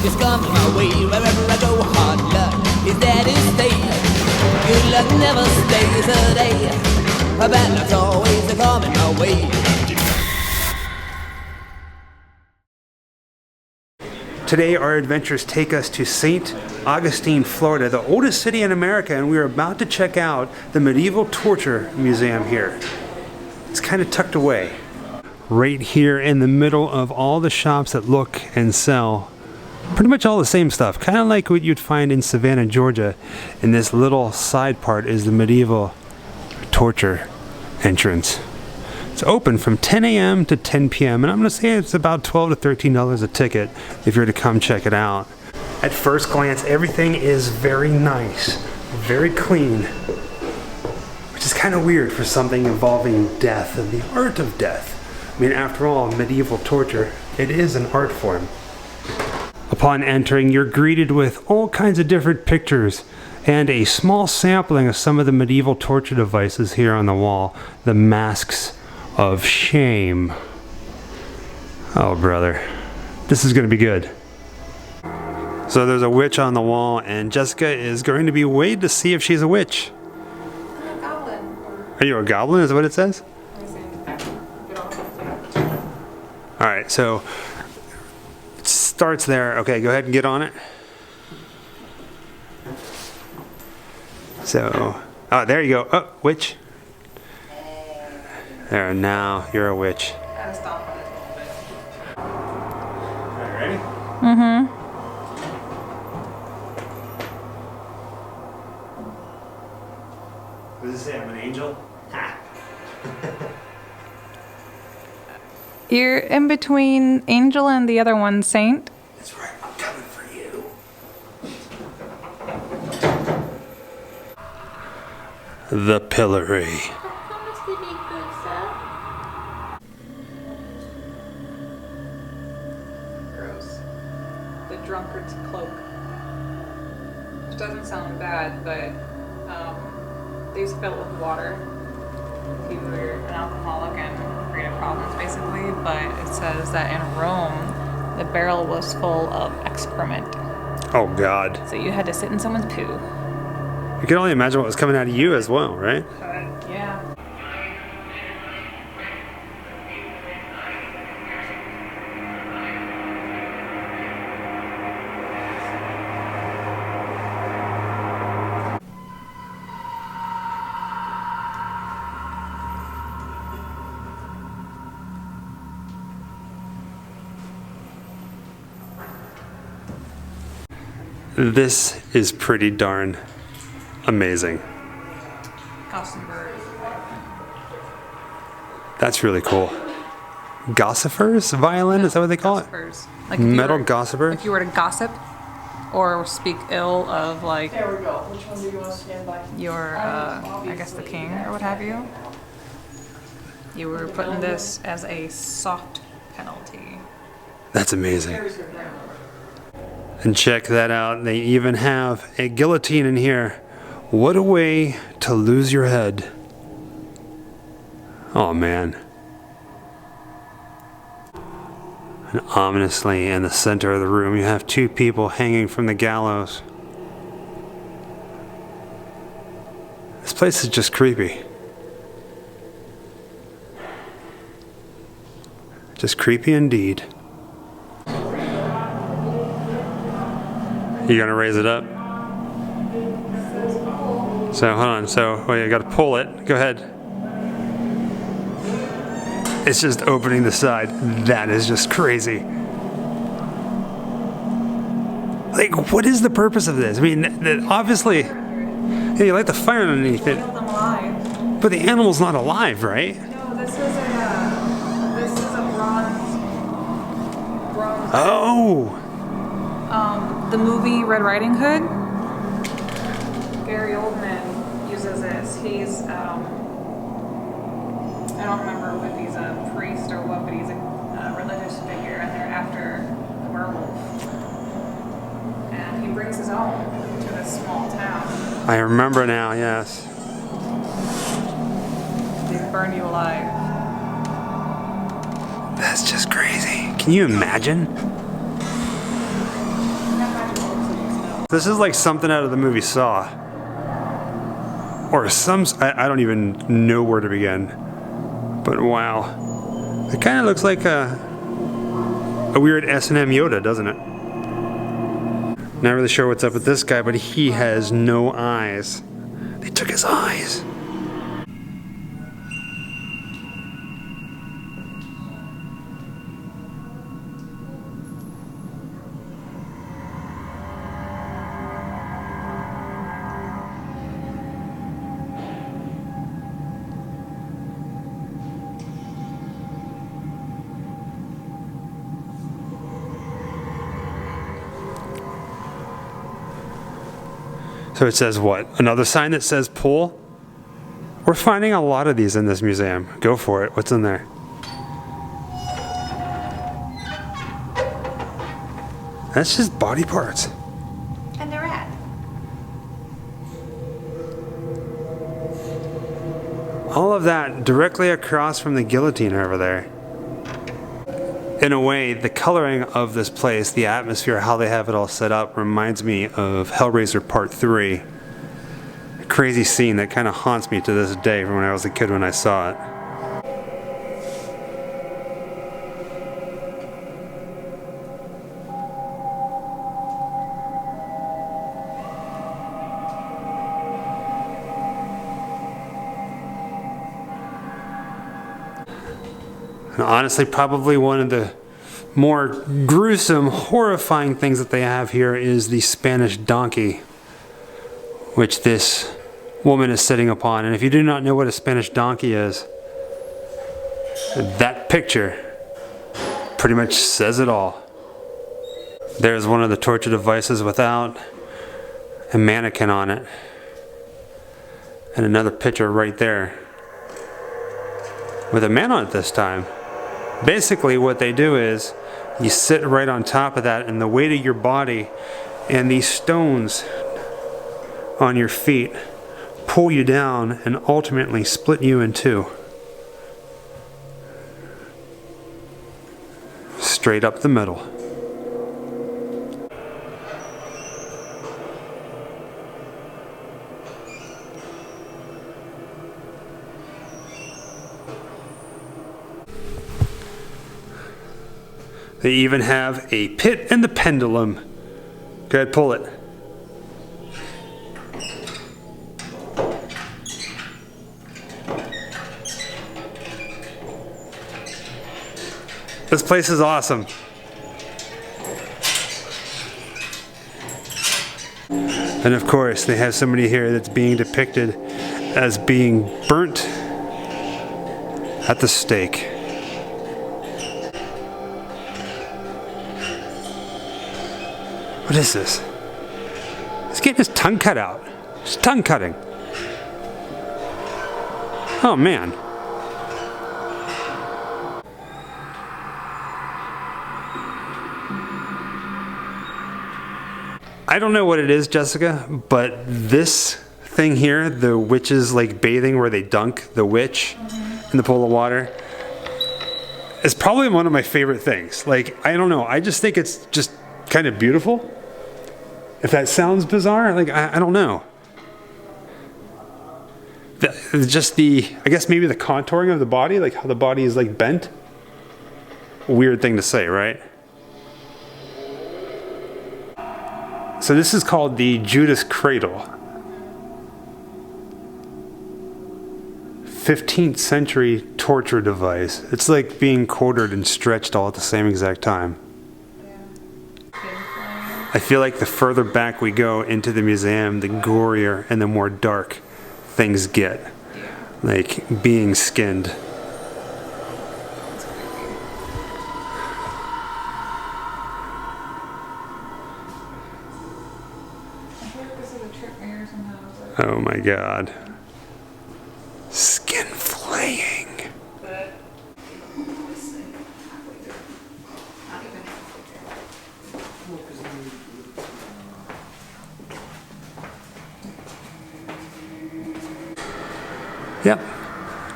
is coming my way. Wherever I go, hard luck is there to stay. Good luck never stays a day. Bad luck's always coming my way. Today our adventures take us to St. Augustine, Florida, the oldest city in America, and we are about to check out the Medieval Torture Museum here. It's kind of tucked away. Right here in the middle of all the shops that look and sell pretty much all the same stuff, kind of like what you'd find in Savannah, Georgia. And this little side part is the Medieval Torture entrance. It's open from 10 a.m. to 10 p.m. and I'm going to say it's about $12 to $13 a ticket if you're to come check it out. At first glance, everything is very nice, very clean, which is kind of weird for something involving death and the art of death. I mean, after all, medieval torture, it is an art form. Upon entering, you're greeted with all kinds of different pictures and a small sampling of some of the medieval torture devices here on the wall. The masks of shame. Oh, brother. This is going to be good. So there's a witch on the wall, and Jessica is going to be weighed to see if she's a witch. I'm a goblin. Are you a goblin? Is that what it says? Alright, so it starts there. Okay, go ahead and get on it. So, oh, there you go. Oh, witch. There, now you're a witch. Gotta stop it a little bit. Alright, ready? Mm-hmm. Does it say I'm an angel? Ha! You're in between Angel and the other one, Saint. That's right, I'm coming for you. The pillory. Gross. The drunkard's cloak. Which doesn't sound bad, but they used to fill it with water if you were an alcoholic and created problems, basically. But it says that in Rome, the barrel was full of excrement. Oh, God. So you had to sit in someone's poo. You can only imagine what was coming out of you as well, right? Yeah. This is pretty darn amazing. Gossamer. That's really cool. Gossipers violin? Is that what they call it? Gossipers. Metal gossiper? If you were to gossip or speak ill of, like, There we go. Which one do you want to stand by? your, I guess the king or what have you, you were put in this as a soft penalty. That's amazing. And check that out. They even have a guillotine in here. What a way to lose your head. Oh, man. And ominously in the center of the room, you have two people hanging from the gallows. This place is just creepy. Just creepy indeed. You gonna raise it up? So hold on. So you gotta pull it. Go ahead. It's just opening the side. That is just crazy. Like, what is the purpose of this? I mean, obviously, yeah, you light the fire underneath it. Them alive. But the animal's not alive, right? No, this is a bronze. Oh. The movie Red Riding Hood. Gary Oldman uses this. He's I don't remember if he's a priest or what, but he's a religious figure, and they're after the werewolf. And he brings his own to this small town. I remember now. Yes. They burn you alive. That's just crazy. Can you imagine? This is like something out of the movie Saw. Or I don't even know where to begin. But wow. It kind of looks like a weird S&M Yoda, doesn't it? Not really sure what's up with this guy, but he has no eyes. They took his eyes. So it says what? Another sign that says pull? We're finding a lot of these in this museum. Go for it. What's in there? That's just body parts. And they're at. All of that directly across from the guillotine over there. In a way, the coloring of this place, the atmosphere, how they have it all set up, reminds me of Hellraiser Part 3. A crazy scene that kind of haunts me to this day from when I was a kid when I saw it. And honestly, probably one of the more gruesome, horrifying things that they have here is the Spanish donkey, which this woman is sitting upon. And if you do not know what a Spanish donkey is, that picture pretty much says it all. There's one of the torture devices without a mannequin on it. And another picture right there with a man on it this time. Basically what they do is you sit right on top of that, and the weight of your body and these stones on your feet pull you down and ultimately split you in two. Straight up the middle. They even have a pit and the pendulum. Go ahead, pull it. This place is awesome. And of course, they have somebody here that's being depicted as being burnt at the stake. What is this? He's getting his tongue cut out. His tongue cutting. Oh man. I don't know what it is, Jessica, but this thing here, the witches like bathing where they dunk the witch in the pool of water, is probably one of my favorite things. Like, I don't know. I just think it's just kind of beautiful. If that sounds bizarre, like, I don't know. I guess maybe the contouring of the body, like how the body is like bent. Weird thing to say, right? So this is called the Judas Cradle. 15th century torture device. It's like being quartered and stretched all at the same exact time. I feel like the further back we go into the museum, the gorier and the more dark things get. Like being skinned. I feel like this is a trip mirror somehow. Oh my god. Skin flaying. But Yep.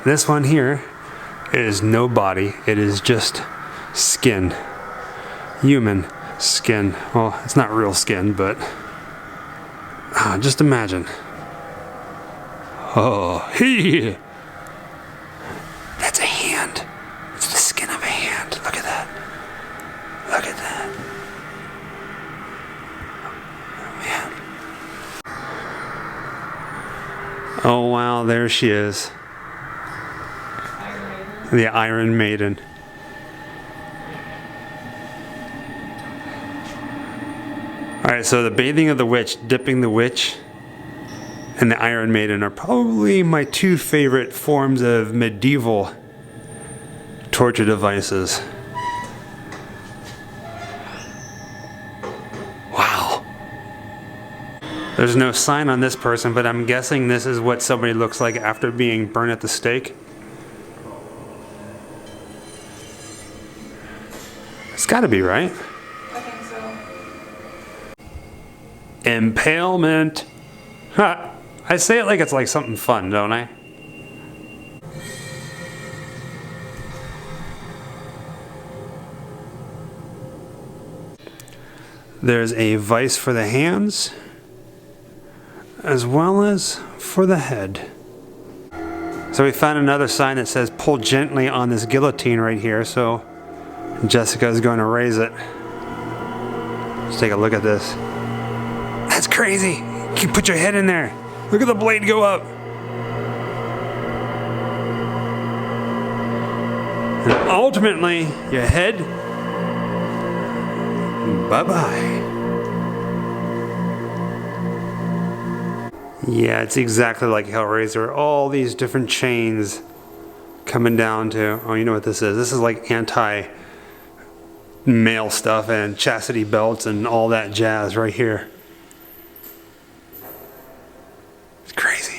This one here is no body. It is just skin. Human skin. Well, it's not real skin, but Wow, just imagine. Oh, hey! That's a hand. It's the skin of a hand. Look at that. Look at that. Oh, man. Oh, wow, there she is. The Iron Maiden. Alright, so the bathing of the witch, dipping the witch, and the Iron Maiden are probably my two favorite forms of medieval torture devices. Wow. There's no sign on this person, but I'm guessing this is what somebody looks like after being burned at the stake. It's gotta be, right? I think so. Impalement. Ha! I say it like it's like something fun, don't I? There's a vice for the hands, as well as for the head. So we found another sign that says pull gently on this guillotine right here, so Jessica is going to raise it. Let's take a look at this. That's crazy. You put your head in there. Look at the blade go up. And ultimately, your head, bye-bye. Yeah, it's exactly like Hellraiser. All these different chains coming down to, oh, you know what this is? This is like anti-male stuff and chastity belts and all that jazz right here. It's crazy.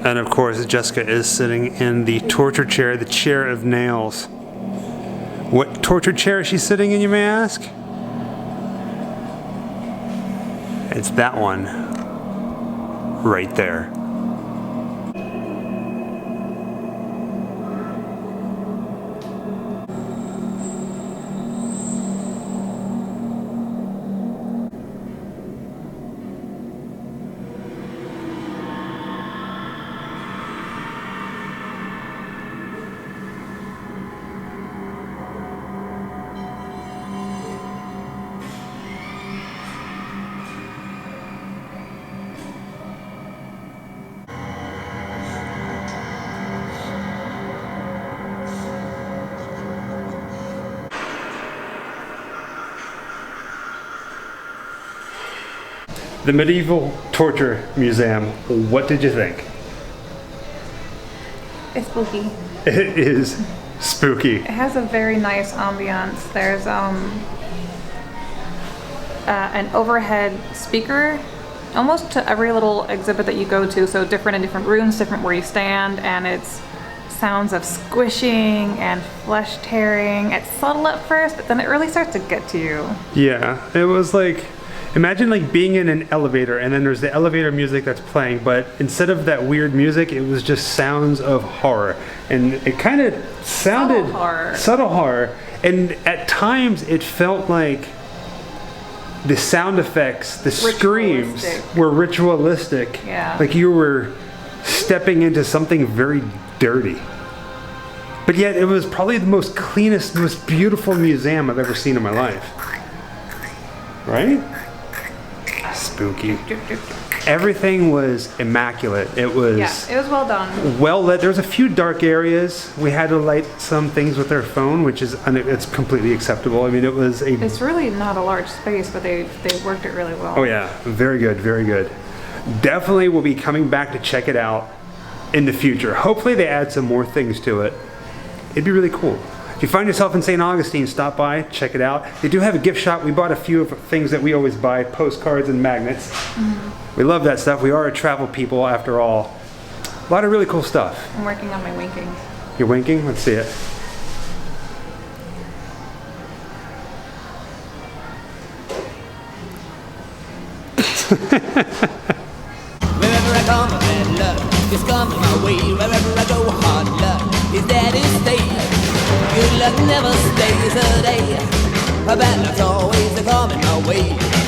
And of course, Jessica is sitting in the torture chair, the chair of nails. What torture chair is she sitting in, you may ask? It's that one right there. The Medieval Torture Museum, what did you think? It's spooky. It is spooky. It has a very nice ambiance. There's an overhead speaker almost to every little exhibit that you go to, so different in different rooms, different where you stand, and it's sounds of squishing and flesh tearing. It's subtle at first, but then it really starts to get to you. Yeah, it was like, imagine like being in an elevator and then there's the elevator music that's playing, but instead of that weird music, it was just sounds of horror. And it kind of sounded subtle horror. And at times it felt like the sound effects, the screams were ritualistic. Yeah. Like you were stepping into something very dirty. But yet it was probably the most cleanest, most beautiful museum I've ever seen in my life. Right? Spooky. Everything was immaculate. It was well done. Well lit. There was a few dark areas. We had to light some things with our phone, which is it's completely acceptable. I mean, it was a. It's really not a large space, but they worked it really well. Oh yeah, very good, very good. Definitely will be coming back to check it out in the future. Hopefully they add some more things to it. It'd be really cool. If you find yourself in St. Augustine, stop by, check it out. They do have a gift shop. We bought a few of the things that we always buy, postcards and magnets. Mm-hmm. We love that stuff. We are a travel people after all. A lot of really cool stuff. I'm working on my winking. You're winking? Let's see it. Wherever I come, bad luck is coming my way. Wherever I go, hard luck is there to stay. Good luck never stays a day. Bad luck's always coming my way.